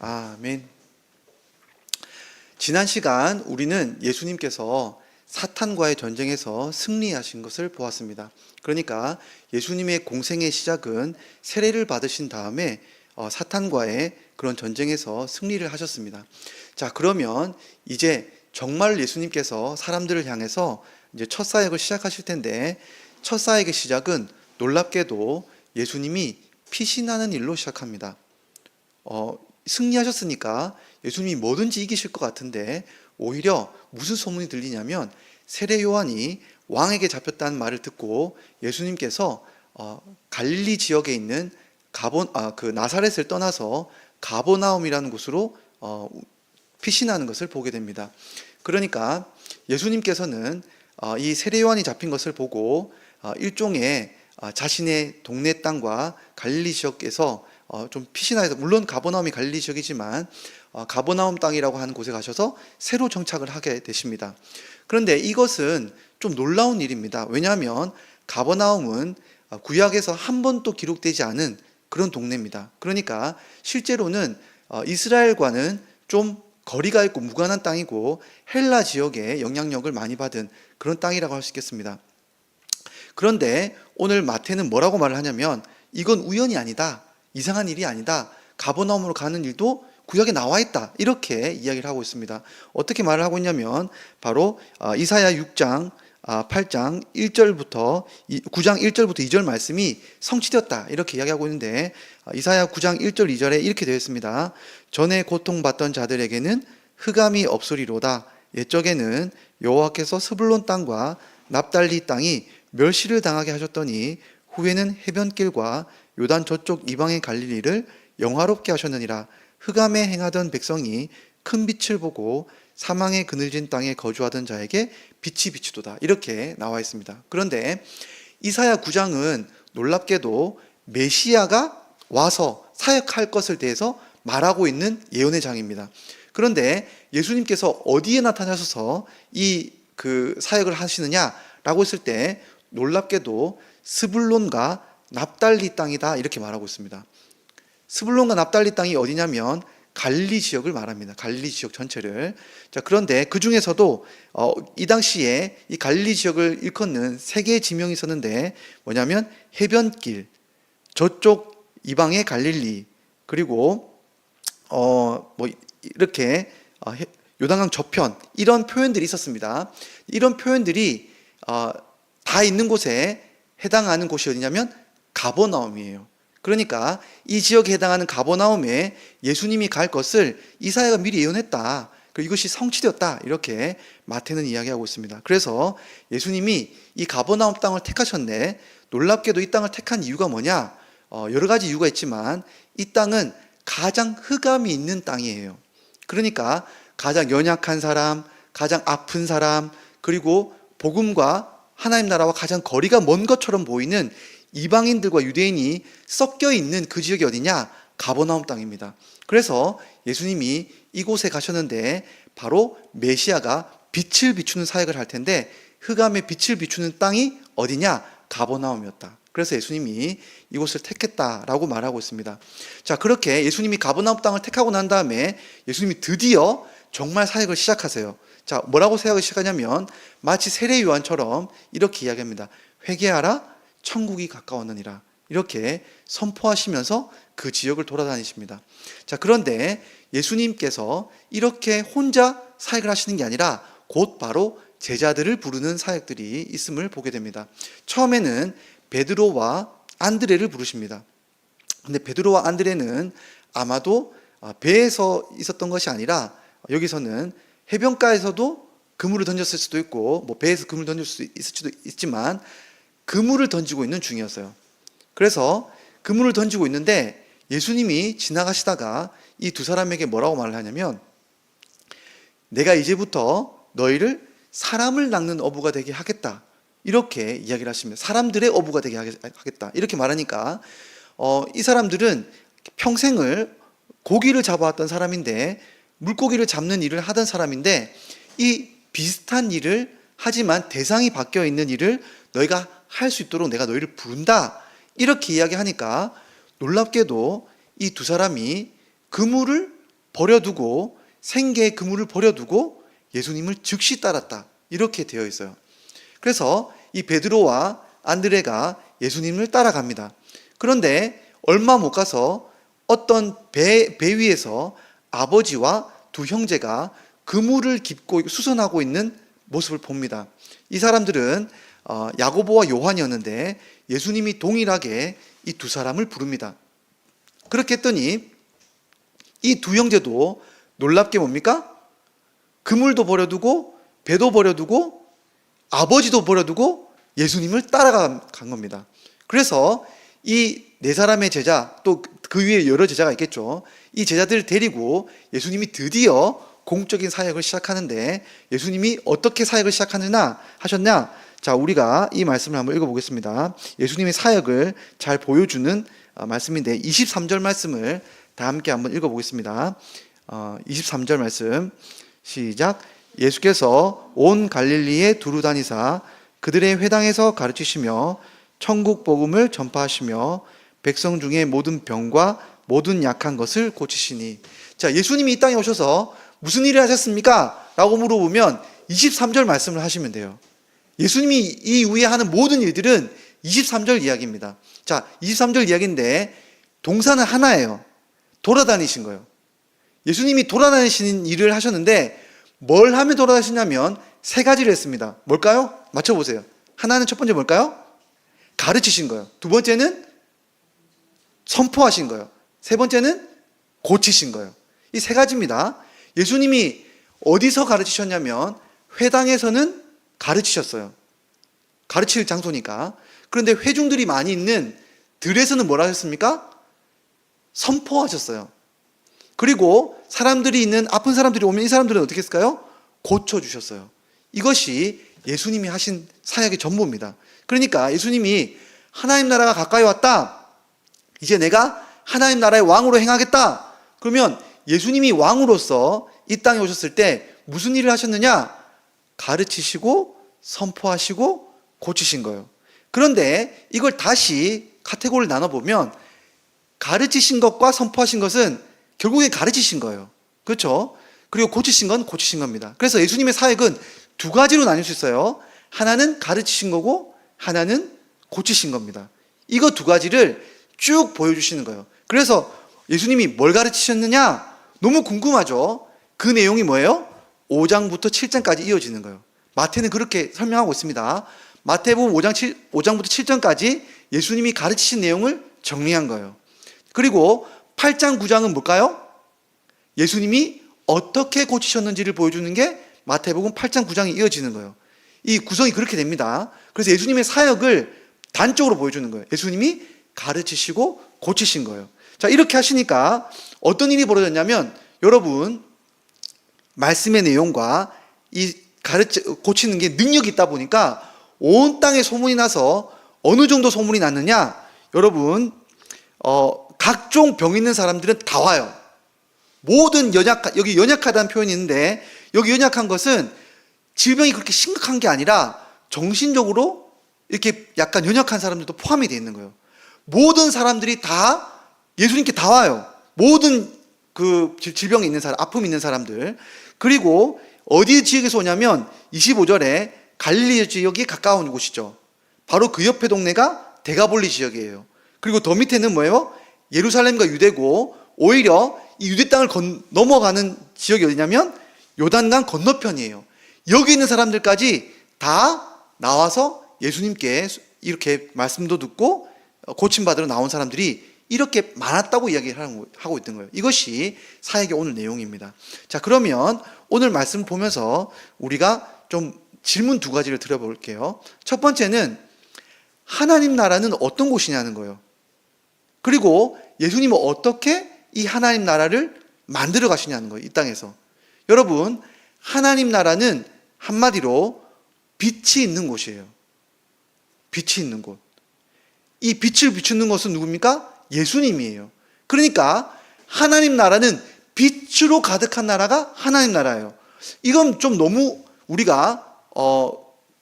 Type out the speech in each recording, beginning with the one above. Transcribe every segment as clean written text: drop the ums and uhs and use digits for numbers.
아멘. 지난 시간 우리는 예수님께서 사탄과의 전쟁에서 승리하신 것을 보았습니다. 그러니까 예수님의 공생의 시작은 세례를 받으신 다음에 사탄과의 그런 전쟁에서 승리를 하셨습니다. 자, 그러면 이제 정말 예수님께서 사람들을 향해서 이제 첫 사역을 시작하실 텐데, 첫 사역의 시작은 놀랍게도 예수님이 피신하는 일로 시작합니다. 승리하셨으니까 예수님이 뭐든지 이기실 것 같은데, 오히려 무슨 소문이 들리냐면 세례 요한이 왕에게 잡혔다는 말을 듣고 예수님께서 갈릴리 지역에 있는 나사렛을 떠나서 가버나움이라는 곳으로 피신하는 것을 보게 됩니다. 그러니까 예수님께서는 이 세례 요한이 잡힌 것을 보고 일종의 자신의 동네 땅과 갈릴리 지역에서 좀 피신하여서, 물론 가버나움이 갈릴리 지역이지만 가버나움 땅이라고 하는 곳에 가셔서 새로 정착을 하게 되십니다. 그런데 이것은 좀 놀라운 일입니다. 왜냐하면 가버나움은 구약에서 한 번도 기록되지 않은 그런 동네입니다. 그러니까 실제로는 이스라엘과는 좀 거리가 있고 무관한 땅이고 헬라 지역의 영향력을 많이 받은 그런 땅이라고 할 수 있겠습니다. 그런데 오늘 마태는 뭐라고 말을 하냐면 이건 우연이 아니다, 이상한 일이 아니다, 가버나움으로 가는 일도 구약에 나와 있다, 이렇게 이야기를 하고 있습니다. 어떻게 말을 하고 있냐면 바로 이사야 6장 8장 1절부터 9장 1절부터 2절 말씀이 성취되었다, 이렇게 이야기하고 있는데, 이사야 9장 1절 2절에 이렇게 되어 있습니다. 전에 고통받던 자들에게는 흑암이 없으리로다. 옛적에는 여호와께서 스불론 땅과 납달리 땅이 멸시를 당하게 하셨더니 후에는 해변길과 요단 저쪽 이방의 갈릴리를 영화롭게 하셨느니라. 흑암에 행하던 백성이 큰 빛을 보고 사망의 그늘진 땅에 거주하던 자에게 빛이 비추도다, 이렇게 나와 있습니다. 그런데 이사야 9장은 놀랍게도 메시아가 와서 사역할 것을 대해서 말하고 있는 예언의 장입니다. 그런데 예수님께서 어디에 나타나셔서 이 사역을 하시느냐라고 했을 때 놀랍게도 스불론과 납달리 땅이다, 이렇게 말하고 있습니다. 스불론과 납달리 땅이 어디냐면 갈릴리 지역을 말합니다. 갈릴리 지역 전체를. 자, 그런데 그 중에서도 이 당시에 이 갈릴리 지역을 일컫는 세 개의 지명이 있었는데, 뭐냐면 해변길, 저쪽 이방의 갈릴리, 그리고 이렇게 요단강 저편, 이런 표현들이 있었습니다. 이런 표현들이 다 있는 곳에 해당하는 곳이 어디냐면 가버나움이에요. 그러니까 이 지역에 해당하는 가버나움에 예수님이 갈 것을 이사야가 미리 예언했다, 그리고 이것이 성취되었다, 이렇게 마태는 이야기하고 있습니다. 그래서 예수님이 이 가버나움 땅을 택하셨네. 놀랍게도 이 땅을 택한 이유가 뭐냐? 여러 가지 이유가 있지만 이 땅은 가장 흑암이 있는 땅이에요. 그러니까 가장 연약한 사람, 가장 아픈 사람, 그리고 복음과 하나님 나라와 가장 거리가 먼 것처럼 보이는 이방인들과 유대인이 섞여 있는 그 지역이 어디냐? 가버나움 땅입니다. 그래서 예수님이 이곳에 가셨는데 바로 메시아가 빛을 비추는 사역을 할 텐데, 흑암에 빛을 비추는 땅이 어디냐? 가버나움이었다. 그래서 예수님이 이곳을 택했다라고 말하고 있습니다. 자, 그렇게 예수님이 가버나움 땅을 택하고 난 다음에 예수님이 드디어 정말 사역을 시작하세요. 자, 뭐라고 사역을 시작하냐면 마치 세례 요한처럼 이렇게 이야기합니다. 회개하라, 천국이 가까웠느니라, 이렇게 선포하시면서 그 지역을 돌아다니십니다. 자, 그런데 예수님께서 이렇게 혼자 사역을 하시는 게 아니라 곧 바로 제자들을 부르는 사역들이 있음을 보게 됩니다. 처음에는 베드로와 안드레를 부르십니다. 근데 베드로와 안드레는 아마도 배에서 있었던 것이 아니라 여기서는 해변가에서도 그물을 던졌을 수도 있고 배에서 그물을 던질 수 있을 수도 있지만 그물을 던지고 있는 중이었어요. 그래서 그물을 던지고 있는데 예수님이 지나가시다가 이 두 사람에게 뭐라고 말을 하냐면, 내가 이제부터 너희를 사람을 낚는 어부가 되게 하겠다, 이렇게 이야기를 하십니다. 사람들의 어부가 되게 하겠다, 이렇게 말하니까 이 사람들은 평생을 고기를 잡아왔던 사람인데, 물고기를 잡는 일을 하던 사람인데, 이 비슷한 일을 하지만 대상이 바뀌어 있는 일을 너희가 할 수 있도록 내가 너희를 부른다, 이렇게 이야기하니까 놀랍게도 이 두 사람이 그물을 버려두고 생계의 그물을 버려두고 예수님을 즉시 따랐다. 이렇게 되어 있어요. 그래서 이 베드로와 안드레가 예수님을 따라갑니다. 그런데 얼마 못 가서 어떤 배 위에서 아버지와 두 형제가 그물을 깁고 수선하고 있는 모습을 봅니다. 이 사람들은 야고보와 요한이었는데 예수님이 동일하게 이 두 사람을 부릅니다. 그렇게 했더니 이 두 형제도 놀랍게 뭡니까? 그물도 버려두고 배도 버려두고 아버지도 버려두고 예수님을 따라간 겁니다. 그래서 이 네 사람의 제자, 또 그 위에 여러 제자가 있겠죠. 이 제자들을 데리고 예수님이 드디어 공적인 사역을 시작하는데, 예수님이 어떻게 사역을 하셨냐? 자, 우리가 이 말씀을 한번 읽어보겠습니다. 예수님의 사역을 잘 보여주는 말씀인데 23절 말씀을 다 함께 한번 읽어보겠습니다. 23절 말씀 시작. 예수께서 온 갈릴리에 두루 다니사 그들의 회당에서 가르치시며 천국 복음을 전파하시며 백성 중에 모든 병과 모든 약한 것을 고치시니. 자, 예수님이 이 땅에 오셔서 무슨 일을 하셨습니까? 라고 물어보면 23절 말씀을 하시면 돼요. 예수님이 이 이후에 하는 모든 일들은 23절 이야기입니다. 자, 23절 이야기인데 동사는 하나예요. 돌아다니신 거예요. 예수님이 돌아다니시는 일을 하셨는데 뭘 하며 돌아다니시냐면 세 가지를 했습니다. 뭘까요? 맞춰보세요. 하나는 첫 번째 뭘까요? 가르치신 거예요. 두 번째는 선포하신 거예요. 세 번째는 고치신 거예요. 이 세 가지입니다. 예수님이 어디서 가르치셨냐면 회당에서는 가르치셨어요. 가르칠 장소니까. 그런데 회중들이 많이 있는 들에서는 뭘 하셨습니까? 선포하셨어요. 그리고 사람들이 있는 아픈 사람들이 오면 이 사람들은 어떻게 했을까요? 고쳐주셨어요. 이것이 예수님이 하신 사역의 전부입니다. 그러니까 예수님이 하나님 나라가 가까이 왔다. 이제 내가 하나님 나라의 왕으로 행하겠다. 그러면 예수님이 왕으로서 이 땅에 오셨을 때 무슨 일을 하셨느냐? 가르치시고 선포하시고 고치신 거예요. 그런데 이걸 다시 카테고리를 나눠보면 가르치신 것과 선포하신 것은 결국에 가르치신 거예요. 그렇죠? 그리고 고치신 건 고치신 겁니다. 그래서 예수님의 사역은 두 가지로 나뉠 수 있어요. 하나는 가르치신 거고 하나는 고치신 겁니다. 이거 두 가지를 쭉 보여주시는 거예요. 그래서 예수님이 뭘 가르치셨느냐? 너무 궁금하죠? 그 내용이 뭐예요? 5장부터 7장까지 이어지는 거예요. 마태는 그렇게 설명하고 있습니다. 마태복음 5장부터 7장까지 예수님이 가르치신 내용을 정리한 거예요. 그리고 8장, 9장은 뭘까요? 예수님이 어떻게 고치셨는지를 보여주는 게 마태복음 8장, 9장이 이어지는 거예요. 이 구성이 그렇게 됩니다. 그래서 예수님의 사역을 단적으로 보여주는 거예요. 예수님이 가르치시고 고치신 거예요. 자, 이렇게 하시니까 어떤 일이 벌어졌냐면, 여러분, 말씀의 내용과 이 고치는 게 능력이 있다 보니까 온 땅에 소문이 나서 어느 정도 소문이 났느냐? 여러분, 각종 병 있는 사람들은 다 와요. 모든 여기 연약하다는 표현이 있는데, 여기 연약한 것은 질병이 그렇게 심각한 게 아니라 정신적으로 이렇게 약간 연약한 사람들도 포함이 되어 있는 거예요. 모든 사람들이 다 예수님께 다 와요. 모든 그 질병이 있는 사람, 아픔이 있는 사람들. 그리고 어디 지역에서 오냐면 25절에 갈릴리 지역이 가까운 곳이죠. 바로 그 옆에 동네가 데가볼리 지역이에요. 그리고 더 밑에는 뭐예요? 예루살렘과 유대고, 오히려 이 유대 땅을 넘어가는 지역이 어디냐면 요단강 건너편이에요. 여기 있는 사람들까지 다 나와서 예수님께 이렇게 말씀도 듣고 고침받으러 나온 사람들이 이렇게 많았다고 이야기를 하고 있던 거예요. 이것이 사역의 오늘 내용입니다. 자, 그러면 오늘 말씀을 보면서 우리가 좀 질문 두 가지를 드려볼게요. 첫 번째는 하나님 나라는 어떤 곳이냐는 거예요. 그리고 예수님은 어떻게 이 하나님 나라를 만들어 가시냐는 거예요. 이 땅에서. 여러분, 하나님 나라는 한마디로 빛이 있는 곳이에요. 빛이 있는 곳. 이 빛을 비추는 것은 누굽니까? 예수님이에요. 그러니까 하나님 나라는 빛으로 가득한 나라가 하나님 나라예요. 이건 좀 너무 우리가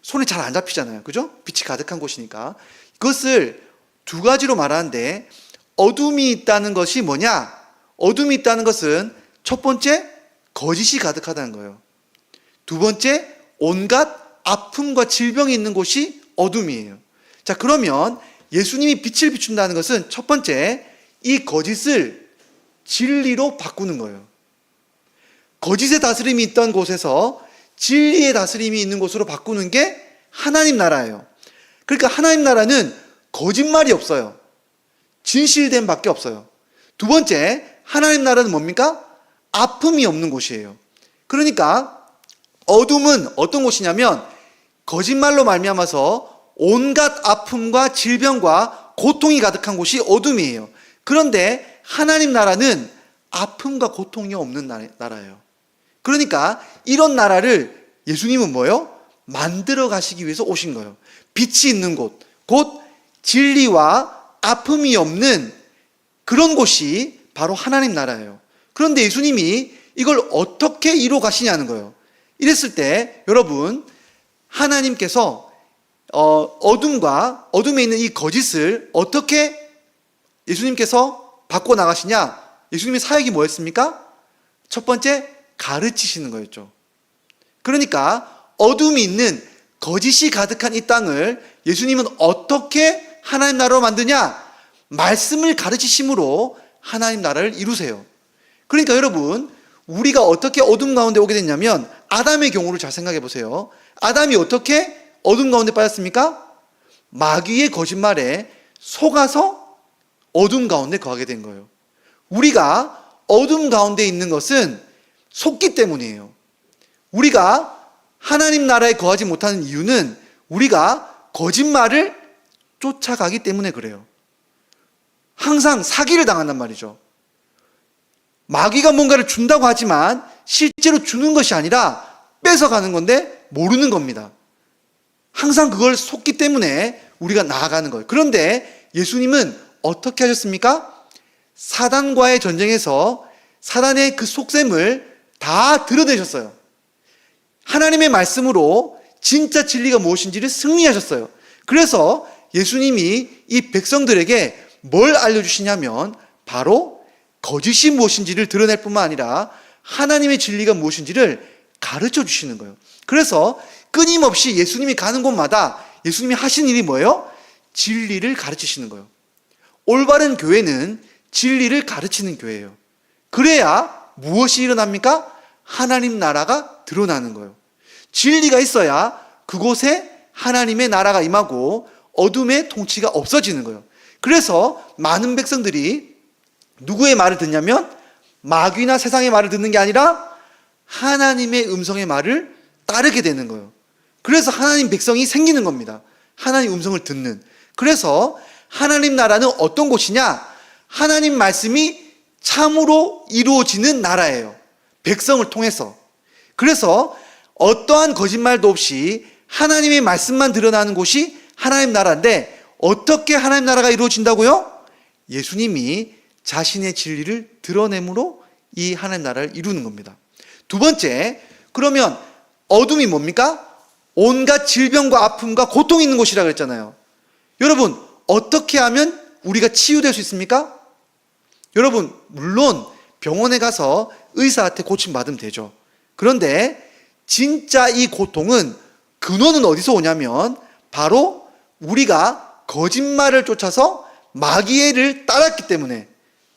손에 잘 안 잡히잖아요. 그죠? 빛이 가득한 곳이니까. 그것을 두 가지로 말하는데, 어둠이 있다는 것이 뭐냐? 어둠이 있다는 것은 첫 번째, 거짓이 가득하다는 거예요. 두 번째, 온갖 아픔과 질병이 있는 곳이 어둠이에요. 자, 그러면 예수님이 빛을 비춘다는 것은 첫 번째, 이 거짓을 진리로 바꾸는 거예요. 거짓의 다스림이 있던 곳에서 진리의 다스림이 있는 곳으로 바꾸는 게 하나님 나라예요. 그러니까 하나님 나라는 거짓말이 없어요. 진실됨 밖에 없어요. 두 번째, 하나님 나라는 뭡니까? 아픔이 없는 곳이에요. 그러니까 어둠은 어떤 곳이냐면 거짓말로 말미암아서 온갖 아픔과 질병과 고통이 가득한 곳이 어둠이에요. 그런데 하나님 나라는 아픔과 고통이 없는 나라예요. 그러니까 이런 나라를 예수님은 뭐예요? 만들어 가시기 위해서 오신 거예요. 빛이 있는 곳, 곧 진리와 아픔이 없는 그런 곳이 바로 하나님 나라예요. 그런데 예수님이 이걸 어떻게 이루어 가시냐는 거예요. 이랬을 때 여러분, 하나님께서 어둠과 어둠에 있는 이 거짓을 어떻게 예수님께서 바꿔 나가시냐? 예수님의 사역이 뭐였습니까? 첫 번째, 가르치시는 거였죠. 그러니까 어둠이 있는 거짓이 가득한 이 땅을 예수님은 어떻게 하나님 나라로 만드냐? 말씀을 가르치심으로 하나님 나라를 이루세요. 그러니까 여러분, 우리가 어떻게 어둠 가운데 오게 됐냐면 아담의 경우를 잘 생각해 보세요. 아담이 어떻게 어둠 가운데 빠졌습니까? 마귀의 거짓말에 속아서 어둠 가운데 거하게 된 거예요. 우리가 어둠 가운데 있는 것은 속기 때문이에요. 우리가 하나님 나라에 거하지 못하는 이유는 우리가 거짓말을 쫓아가기 때문에 그래요. 항상 사기를 당한단 말이죠. 마귀가 뭔가를 준다고 하지만 실제로 주는 것이 아니라 뺏어가는 건데 모르는 겁니다. 항상 그걸 속기 때문에 우리가 나아가는 거예요. 그런데 예수님은 어떻게 하셨습니까? 사단과의 전쟁에서 사단의 그 속셈을 다 드러내셨어요. 하나님의 말씀으로 진짜 진리가 무엇인지를 승리하셨어요. 그래서 예수님이 이 백성들에게 뭘 알려주시냐면 바로 거짓이 무엇인지를 드러낼 뿐만 아니라 하나님의 진리가 무엇인지를 가르쳐 주시는 거예요. 그래서 끊임없이 예수님이 가는 곳마다 예수님이 하신 일이 뭐예요? 진리를 가르치시는 거예요. 올바른 교회는 진리를 가르치는 교회예요. 그래야 무엇이 일어납니까? 하나님 나라가 드러나는 거예요. 진리가 있어야 그곳에 하나님의 나라가 임하고 어둠의 통치가 없어지는 거예요. 그래서 많은 백성들이 누구의 말을 듣냐면 마귀나 세상의 말을 듣는 게 아니라 하나님의 음성의 말을 따르게 되는 거예요. 그래서 하나님 백성이 생기는 겁니다. 하나님 음성을 듣는. 그래서 하나님 나라는 어떤 곳이냐? 하나님 말씀이 참으로 이루어지는 나라예요. 백성을 통해서. 그래서 어떠한 거짓말도 없이 하나님의 말씀만 드러나는 곳이 하나님 나라인데 어떻게 하나님 나라가 이루어진다고요? 예수님이 자신의 진리를 드러내므로 이 하나님 나라를 이루는 겁니다. 두 번째, 그러면 어둠이 뭡니까? 온갖 질병과 아픔과 고통이 있는 곳이라고 그랬잖아요. 여러분, 어떻게 하면 우리가 치유될 수 있습니까? 여러분, 물론 병원에 가서 의사한테 고침받으면 되죠. 그런데 진짜 이 고통은 근원은 어디서 오냐면 바로 우리가 거짓말을 쫓아서 마귀를 따랐기 때문에,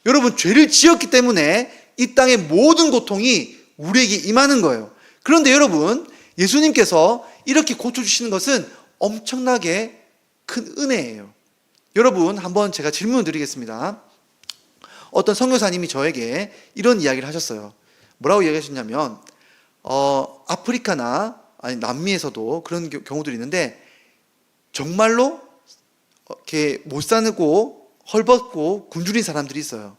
여러분 죄를 지었기 때문에 이 땅의 모든 고통이 우리에게 임하는 거예요. 그런데 여러분, 예수님께서 이렇게 고쳐주시는 것은 엄청나게 큰 은혜예요. 여러분, 한번 제가 질문을 드리겠습니다. 어떤 선교사님이 저에게 이런 이야기를 하셨어요. 뭐라고 이야기하셨냐면 아프리카나 아니 남미에서도 그런 경우들이 있는데 정말로 이렇게 못 사고 헐벗고 굶주린 사람들이 있어요.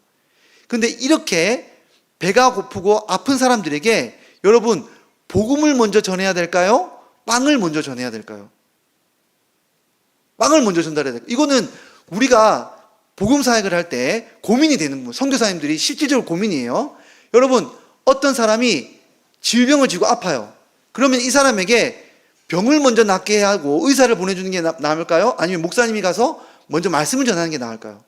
근데 이렇게 배가 고프고 아픈 사람들에게 여러분, 복음을 먼저 전해야 될까요? 빵을 먼저 전해야 될까요? 빵을 먼저 전달해야 될까요? 이거는 우리가 복음 사역을 할 때 고민이 되는 부분, 선교사님들이 실질적으로 고민이에요. 여러분, 어떤 사람이 질병을 지고 아파요. 그러면 이 사람에게 병을 먼저 낫게 하고 의사를 보내주는 게 나을까요? 아니면 목사님이 가서 먼저 말씀을 전하는 게 나을까요?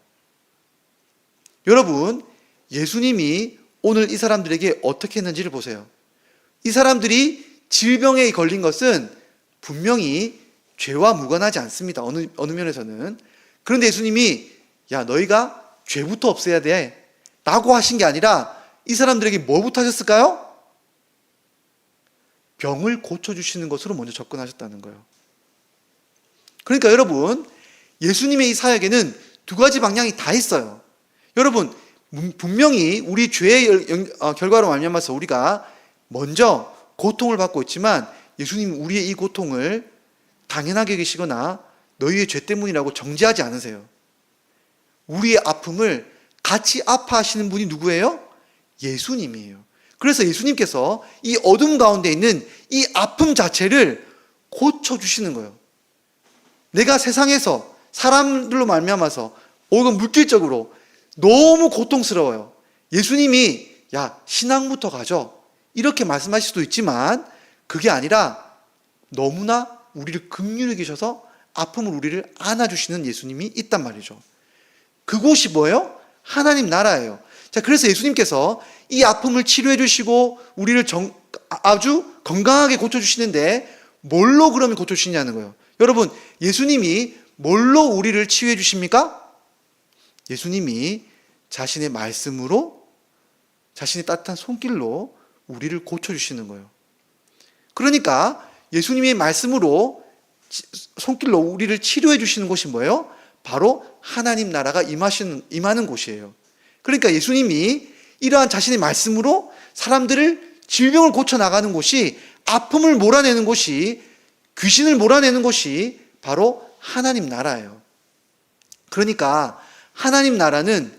여러분, 예수님이 오늘 이 사람들에게 어떻게 했는지를 보세요. 이 사람들이 질병에 걸린 것은 분명히 죄와 무관하지 않습니다. 어느 면에서는. 그런데 예수님이 야, 너희가 죄부터 없애야 돼 라고 하신 게 아니라 이 사람들에게 뭐부터 하셨을까요? 병을 고쳐주시는 것으로 먼저 접근하셨다는 거예요. 그러니까 여러분, 예수님의 이 사역에는 두 가지 방향이 다 있어요. 여러분, 분명히 우리 죄의 결과로 말미암아서 우리가 먼저 고통을 받고 있지만 예수님은 우리의 이 고통을 당연하게 여기시거나 너희의 죄 때문이라고 정죄하지 않으세요. 우리의 아픔을 같이 아파하시는 분이 누구예요? 예수님이에요. 그래서 예수님께서 이 어둠 가운데 있는 이 아픔 자체를 고쳐주시는 거예요. 내가 세상에서 사람들로 말미암아서 혹은 물질적으로 너무 고통스러워요. 예수님이 야, 신앙부터 가져 이렇게 말씀하실 수도 있지만 그게 아니라 너무나 우리를 긍휼히 여기셔서 아픔을 우리를 안아주시는 예수님이 있단 말이죠. 그곳이 뭐예요? 하나님 나라예요. 자, 그래서 예수님께서 이 아픔을 치료해 주시고 우리를 아주 건강하게 고쳐주시는데 뭘로 그러면 고쳐주시냐는 거예요. 여러분, 예수님이 뭘로 우리를 치유해 주십니까? 예수님이 자신의 말씀으로, 자신의 따뜻한 손길로 우리를 고쳐주시는 거예요. 그러니까 예수님의 말씀으로 손길로 우리를 치료해 주시는 곳이 뭐예요? 바로 하나님 나라가 임하는 곳이에요. 그러니까 예수님이 이러한 자신의 말씀으로 사람들을 질병을 고쳐나가는 곳이, 아픔을 몰아내는 곳이, 귀신을 몰아내는 곳이 바로 하나님 나라예요. 그러니까 하나님 나라는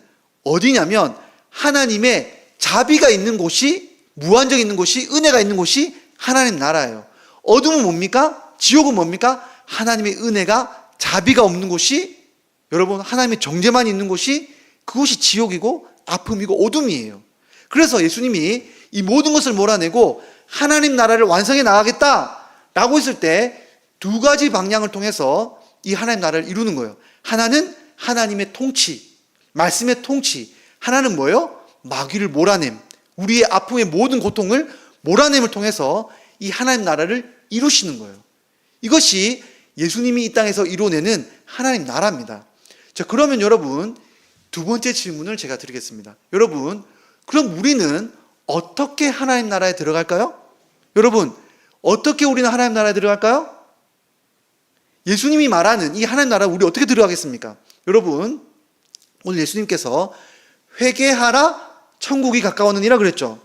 어디냐면 하나님의 자비가 있는 곳이, 무한정 있는 곳이, 은혜가 있는 곳이 하나님 나라예요. 어둠은 뭡니까? 지옥은 뭡니까? 하나님의 은혜가, 자비가 없는 곳이, 여러분, 하나님의 정죄만 있는 곳이, 그곳이 지옥이고 아픔이고 어둠이에요. 그래서 예수님이 이 모든 것을 몰아내고 하나님 나라를 완성해 나가겠다라고 했을 때 두 가지 방향을 통해서 이 하나님 나라를 이루는 거예요. 하나는 하나님의 통치, 말씀의 통치. 하나는 뭐예요? 마귀를 몰아냄, 우리의 아픔의 모든 고통을 몰아냄을 통해서 이 하나님 나라를 이루시는 거예요. 이것이 예수님이 이 땅에서 이루어내는 하나님 나라입니다. 자, 그러면 여러분, 두 번째 질문을 제가 드리겠습니다. 여러분, 그럼 우리는 어떻게 하나님 나라에 들어갈까요? 여러분, 어떻게 우리는 하나님 나라에 들어갈까요? 예수님이 말하는 이 하나님 나라 우리 어떻게 들어가겠습니까? 여러분, 오늘 예수님께서 회개하라 천국이 가까웠느니라 그랬죠.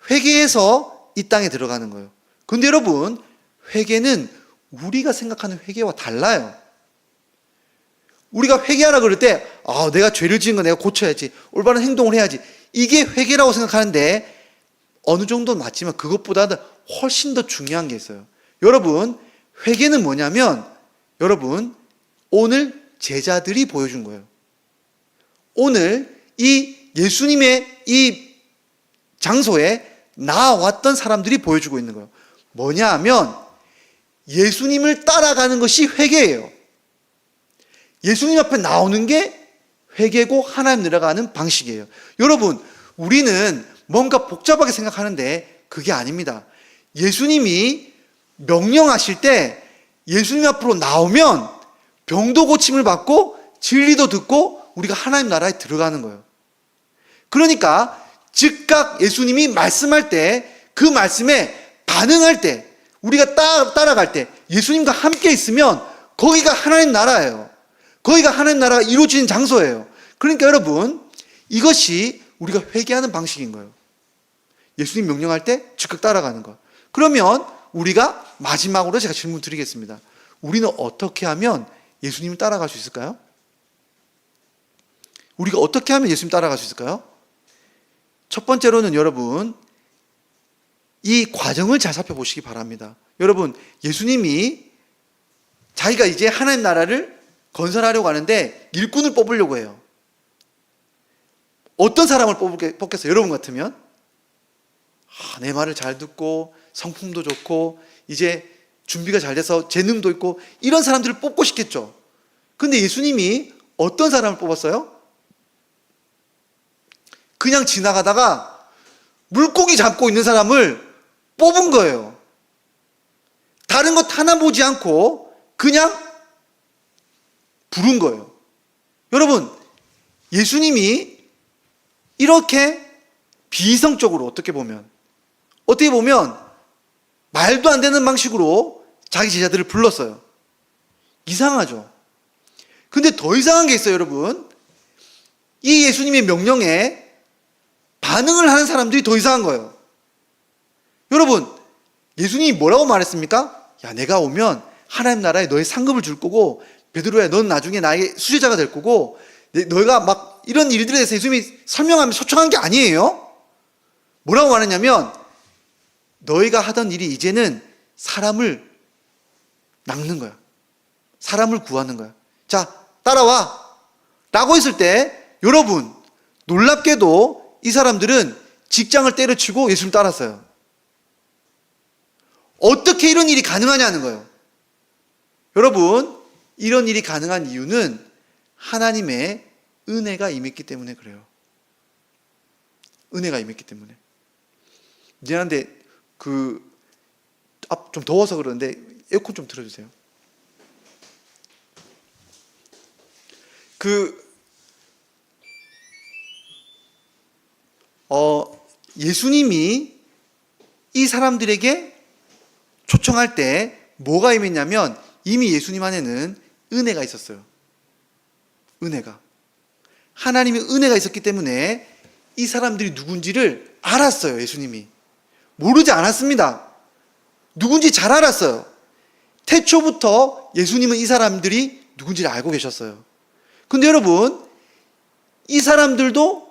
회개해서 이 땅에 들어가는 거예요. 근데 여러분, 회개는 우리가 생각하는 회개와 달라요. 우리가 회개하라 그럴 때 내가 죄를 지은 거 내가 고쳐야지, 올바른 행동을 해야지, 이게 회개라고 생각하는데 어느 정도는 맞지만 그것보다는 훨씬 더 중요한 게 있어요. 여러분, 회개는 뭐냐면 여러분, 오늘 제자들이 보여준 거예요. 오늘 이 예수님의 이 장소에 나왔던 사람들이 보여주고 있는 거예요. 뭐냐 하면 예수님을 따라가는 것이 회개예요. 예수님 앞에 나오는 게 회개고 하나님 들어가는 방식이에요. 여러분, 우리는 뭔가 복잡하게 생각하는데 그게 아닙니다. 예수님이 명령하실 때 예수님 앞으로 나오면 병도 고침을 받고 진리도 듣고 우리가 하나님 나라에 들어가는 거예요. 그러니까 즉각 예수님이 말씀할 때 그 말씀에 반응할 때 우리가 따라갈 때 예수님과 함께 있으면 거기가 하나님 나라예요. 거기가 하나님 나라가 이루어지는 장소예요. 그러니까 여러분, 이것이 우리가 회개하는 방식인 거예요. 예수님 명령할 때 즉각 따라가는 거. 그러면 우리가 마지막으로 제가 질문 드리겠습니다. 우리는 어떻게 하면 예수님을 따라갈 수 있을까요? 우리가 어떻게 하면 예수님 따라갈 수 있을까요? 첫 번째로는 여러분, 이 과정을 잘 살펴보시기 바랍니다. 여러분, 예수님이 자기가 이제 하나님 나라를 건설하려고 하는데 일꾼을 뽑으려고 해요. 어떤 사람을 뽑겠어요? 여러분 같으면? 내 말을 잘 듣고 성품도 좋고 이제 준비가 잘 돼서 재능도 있고 이런 사람들을 뽑고 싶겠죠. 근데 예수님이 어떤 사람을 뽑았어요? 그냥 지나가다가 물고기 잡고 있는 사람을 뽑은 거예요. 다른 것 하나 보지 않고 그냥 부른 거예요. 여러분, 예수님이 이렇게 비이성적으로 어떻게 보면 말도 안 되는 방식으로 자기 제자들을 불렀어요. 이상하죠? 근데 더 이상한 게 있어요, 여러분. 이 예수님의 명령에 반응을 하는 사람들이 더 이상한 거예요. 여러분, 예수님이 뭐라고 말했습니까? 야, 내가 오면 하나님 나라에 너의 상급을 줄 거고, 베드로야, 넌 나중에 나의 수제자가 될 거고, 너희가 막 이런 일들에 대해서 예수님이 설명하면서 초청한 게 아니에요. 뭐라고 말했냐면, 너희가 하던 일이 이제는 사람을 낚는 거야. 사람을 구하는 거야. 자, 따라와. 라고 했을 때, 여러분, 놀랍게도 이 사람들은 직장을 때려치고 예수님 따랐어요. 어떻게 이런 일이 가능하냐는 거예요. 여러분, 이런 일이 가능한 이유는 하나님의 은혜가 임했기 때문에 그래요. 은혜가 임했기 때문에. 미안한데, 좀 더워서 그러는데 에어컨 좀 틀어주세요. 예수님이 이 사람들에게 초청할 때 뭐가 임했냐면 이미 예수님 안에는 은혜가 있었어요. 은혜가. 하나님의 은혜가 있었기 때문에 이 사람들이 누군지를 알았어요, 예수님이. 모르지 않았습니다. 누군지 잘 알았어요. 태초부터 예수님은 이 사람들이 누군지를 알고 계셨어요. 근데 여러분, 이 사람들도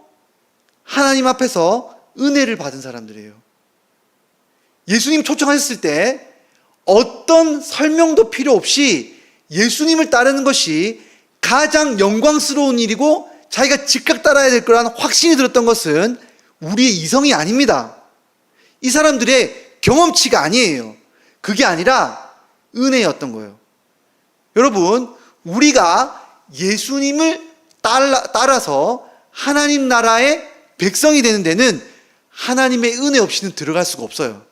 하나님 앞에서 은혜를 받은 사람들이에요. 예수님 초청하셨을 때 어떤 설명도 필요 없이 예수님을 따르는 것이 가장 영광스러운 일이고 자기가 즉각 따라야 될 거라는 확신이 들었던 것은 우리의 이성이 아닙니다. 이 사람들의 경험치가 아니에요. 그게 아니라 은혜였던 거예요. 여러분, 우리가 예수님을 따라서 하나님 나라의 백성이 되는 데는 하나님의 은혜 없이는 들어갈 수가 없어요.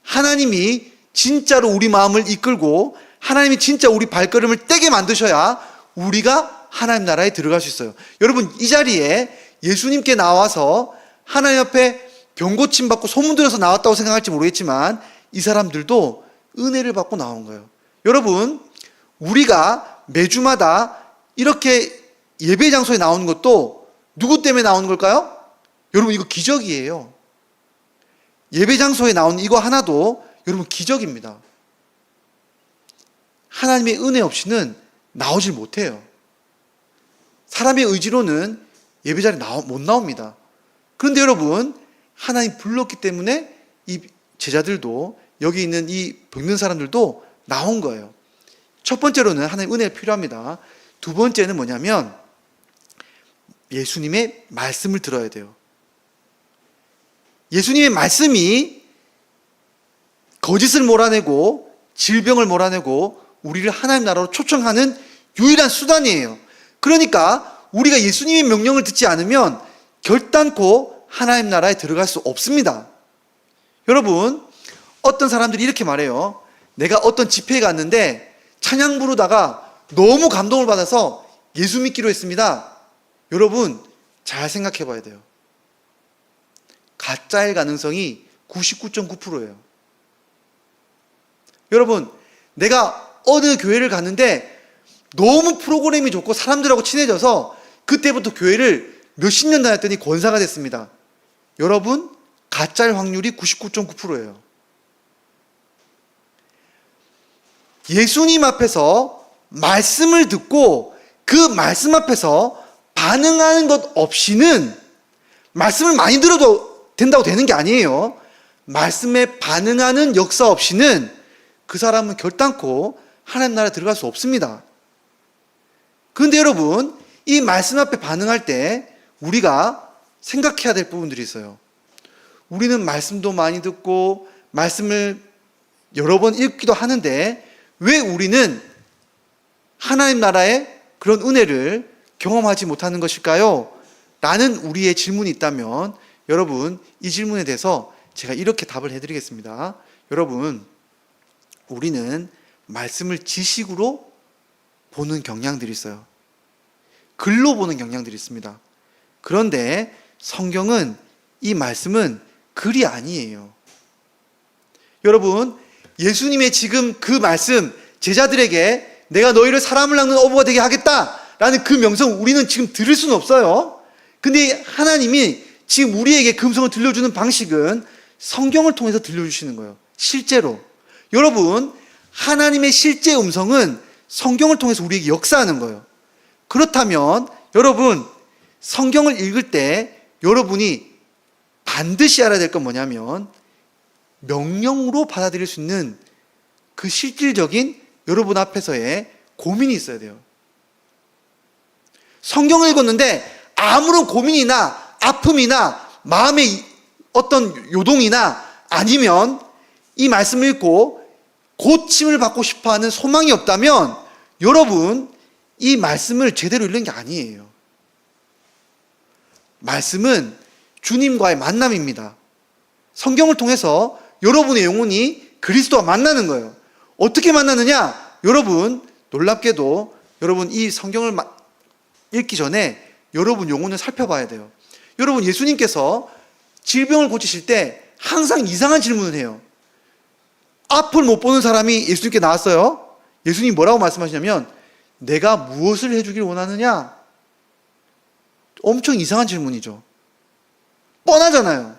하나님이 진짜로 우리 마음을 이끌고 하나님이 진짜 우리 발걸음을 떼게 만드셔야 우리가 하나님 나라에 들어갈 수 있어요. 여러분, 이 자리에 예수님께 나와서 하나님 앞에 병고침 받고 소문 들어서 나왔다고 생각할지 모르겠지만 이 사람들도 은혜를 받고 나온 거예요. 여러분, 우리가 매주마다 이렇게 예배 장소에 나오는 것도 누구 때문에 나오는 걸까요? 여러분, 이거 기적이에요. 예배 장소에 나오는 이거 하나도 여러분 기적입니다. 하나님의 은혜 없이는 나오질 못해요. 사람의 의지로는 예배 자리에 못 나옵니다. 그런데 여러분, 하나님 불렀기 때문에 이 제자들도 여기 있는 이 병든 사람들도 나온 거예요. 첫 번째로는 하나님 은혜가 필요합니다. 두 번째는 뭐냐면 예수님의 말씀을 들어야 돼요. 예수님의 말씀이 거짓을 몰아내고 질병을 몰아내고 우리를 하나님 나라로 초청하는 유일한 수단이에요. 그러니까 우리가 예수님의 명령을 듣지 않으면 결단코 하나님 나라에 들어갈 수 없습니다. 여러분, 어떤 사람들이 이렇게 말해요. 내가 어떤 집회에 갔는데 찬양 부르다가 너무 감동을 받아서 예수 믿기로 했습니다. 여러분, 잘 생각해 봐야 돼요. 가짜일 가능성이 99.9%예요. 여러분, 내가 어느 교회를 갔는데 너무 프로그램이 좋고 사람들하고 친해져서 그때부터 교회를 몇십 년 다녔더니 권사가 됐습니다. 여러분, 가짜일 확률이 99.9%예요. 예수님 앞에서 말씀을 듣고 그 말씀 앞에서 반응하는 것 없이는 말씀을 많이 들어도 된다고 되는 게 아니에요. 말씀에 반응하는 역사 없이는 그 사람은 결단코 하나님 나라에 들어갈 수 없습니다. 그런데 여러분, 이 말씀 앞에 반응할 때 우리가 생각해야 될 부분들이 있어요. 우리는 말씀도 많이 듣고 말씀을 여러 번 읽기도 하는데 왜 우리는 하나님 나라의 그런 은혜를 경험하지 못하는 것일까요? 라는 우리의 질문이 있다면 여러분, 이 질문에 대해서 제가 이렇게 답을 해드리겠습니다. 여러분, 우리는 말씀을 지식으로 보는 경향들이 있어요. 글로 보는 경향들이 있습니다. 그런데 성경은, 이 말씀은 글이 아니에요. 여러분, 예수님의 지금 그 말씀, 제자들에게 내가 너희를 사람을 낚는 어부가 되게 하겠다라는 그 명성 우리는 지금 들을 수는 없어요. 근데 하나님이 지금 우리에게 그 음성을 들려주는 방식은 성경을 통해서 들려주시는 거예요. 실제로. 여러분, 하나님의 실제 음성은 성경을 통해서 우리에게 역사하는 거예요. 그렇다면 여러분, 성경을 읽을 때 여러분이 반드시 알아야 될 건 뭐냐면 명령으로 받아들일 수 있는 그 실질적인 여러분 앞에서의 고민이 있어야 돼요. 성경을 읽었는데 아무런 고민이나 아픔이나 마음의 어떤 요동이나 아니면 이 말씀을 읽고 고침을 받고 싶어하는 소망이 없다면 여러분, 이 말씀을 제대로 읽는 게 아니에요. 말씀은 주님과의 만남입니다. 성경을 통해서 여러분의 영혼이 그리스도와 만나는 거예요. 어떻게 만나느냐? 여러분, 놀랍게도 여러분 이 성경을 읽기 전에 여러분 영혼을 살펴봐야 돼요. 여러분, 예수님께서 질병을 고치실 때 항상 이상한 질문을 해요. 앞을 못 보는 사람이 예수님께 나왔어요. 예수님이 뭐라고 말씀하시냐면 내가 무엇을 해주길 원하느냐? 엄청 이상한 질문이죠. 뻔하잖아요.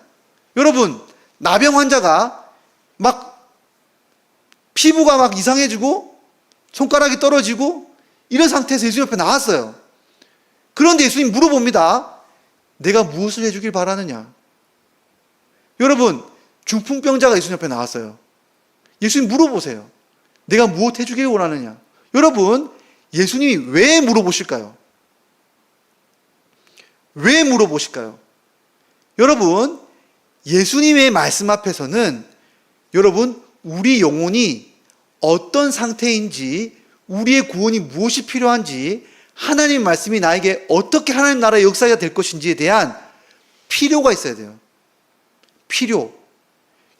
여러분, 나병 환자가 막 피부가 막 이상해지고 손가락이 떨어지고 이런 상태에서 예수님 옆에 나왔어요. 그런데 예수님 물어봅니다. 내가 무엇을 해주길 바라느냐? 여러분, 중풍병자가 예수님 옆에 나왔어요. 예수님 물어보세요. 내가 무엇 해주길 원하느냐? 여러분, 예수님이 왜 물어보실까요? 왜 물어보실까요? 여러분, 예수님의 말씀 앞에서는 여러분, 우리 영혼이 어떤 상태인지, 우리의 구원이 무엇이 필요한지, 하나님 말씀이 나에게 어떻게 하나님 나라의 역사가 될 것인지에 대한 필요가 있어야 돼요. 필요.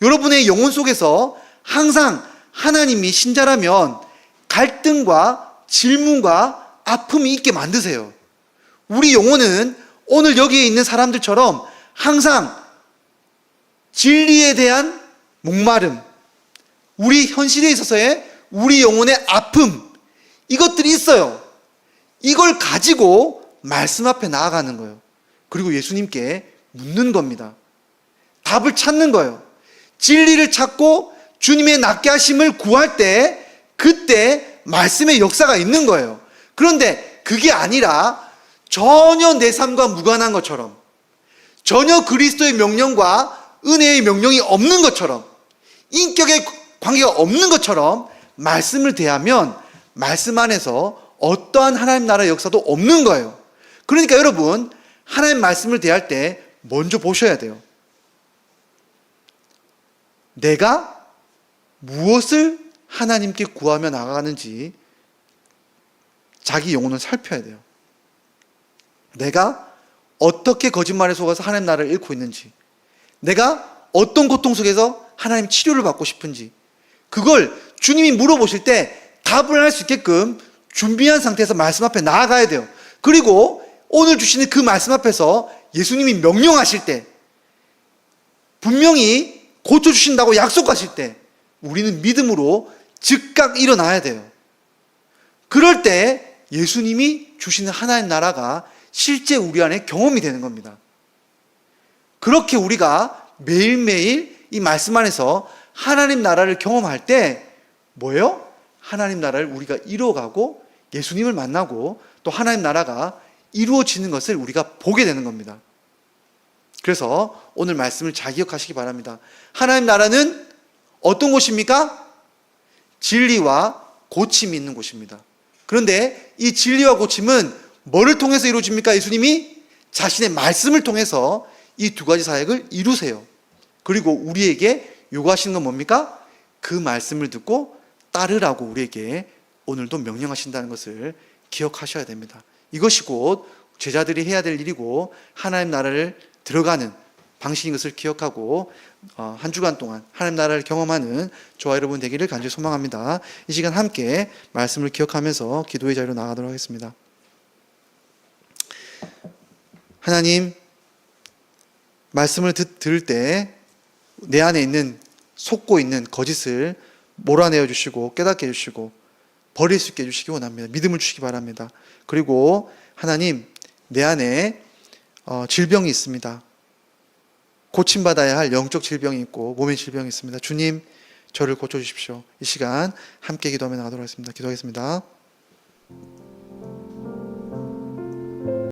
여러분의 영혼 속에서 항상 하나님이 신자라면 갈등과 질문과 아픔이 있게 만드세요. 우리 영혼은 오늘 여기에 있는 사람들처럼 항상 진리에 대한 목마름, 우리 현실에 있어서의 우리 영혼의 아픔, 이것들이 있어요. 이걸 가지고 말씀 앞에 나아가는 거예요. 그리고 예수님께 묻는 겁니다. 답을 찾는 거예요. 진리를 찾고 주님의 낫게 하심을 구할 때 그때 말씀의 역사가 있는 거예요. 그런데 그게 아니라 전혀 내 삶과 무관한 것처럼, 전혀 그리스도의 명령과 은혜의 명령이 없는 것처럼, 인격의 관계가 없는 것처럼 말씀을 대하면 말씀 안에서 어떠한 하나님 나라의 역사도 없는 거예요. 그러니까 여러분, 하나님 말씀을 대할 때 먼저 보셔야 돼요. 내가 무엇을 하나님께 구하며 나가는지 자기 영혼을 살펴야 돼요. 내가 어떻게 거짓말에 속아서 하나님 나라를 잃고 있는지, 내가 어떤 고통 속에서 하나님 치료를 받고 싶은지, 그걸 주님이 물어보실 때 답을 할 수 있게끔 준비한 상태에서 말씀 앞에 나아가야 돼요. 그리고 오늘 주시는 그 말씀 앞에서 예수님이 명령하실 때, 분명히 고쳐주신다고 약속하실 때 우리는 믿음으로 즉각 일어나야 돼요. 그럴 때 예수님이 주시는 하나님 나라가 실제 우리 안에 경험이 되는 겁니다. 그렇게 우리가 매일매일 이 말씀 안에서 하나님 나라를 경험할 때 뭐예요? 하나님 나라를 우리가 이루어가고 예수님을 만나고 또 하나님 나라가 이루어지는 것을 우리가 보게 되는 겁니다. 그래서 오늘 말씀을 잘 기억하시기 바랍니다. 하나님 나라는 어떤 곳입니까? 진리와 고침이 있는 곳입니다. 그런데 이 진리와 고침은 뭐를 통해서 이루어집니까? 예수님이 자신의 말씀을 통해서 이 두 가지 사역을 이루세요. 그리고 우리에게 요구하시는 건 뭡니까? 그 말씀을 듣고 따르라고 우리에게 오늘도 명령하신다는 것을 기억하셔야 됩니다. 이것이 곧 제자들이 해야 될 일이고 하나님 나라를 들어가는 방식인 것을 기억하고 한 주간 동안 하나님 나라를 경험하는 저와 여러분 되기를 간절히 소망합니다. 이 시간 함께 말씀을 기억하면서 기도의 자리로 나가도록 하겠습니다. 하나님, 말씀을 들을 때 내 안에 있는 속고 있는 거짓을 몰아내어 주시고 깨닫게 해주시고 버릴 수 있게 해주시기 원합니다. 믿음을 주시기 바랍니다. 그리고 하나님, 내 안에 질병이 있습니다. 고침받아야 할 영적 질병이 있고 몸의 질병이 있습니다. 주님, 저를 고쳐주십시오. 이 시간 함께 기도하며 나가도록 하겠습니다. 기도하겠습니다.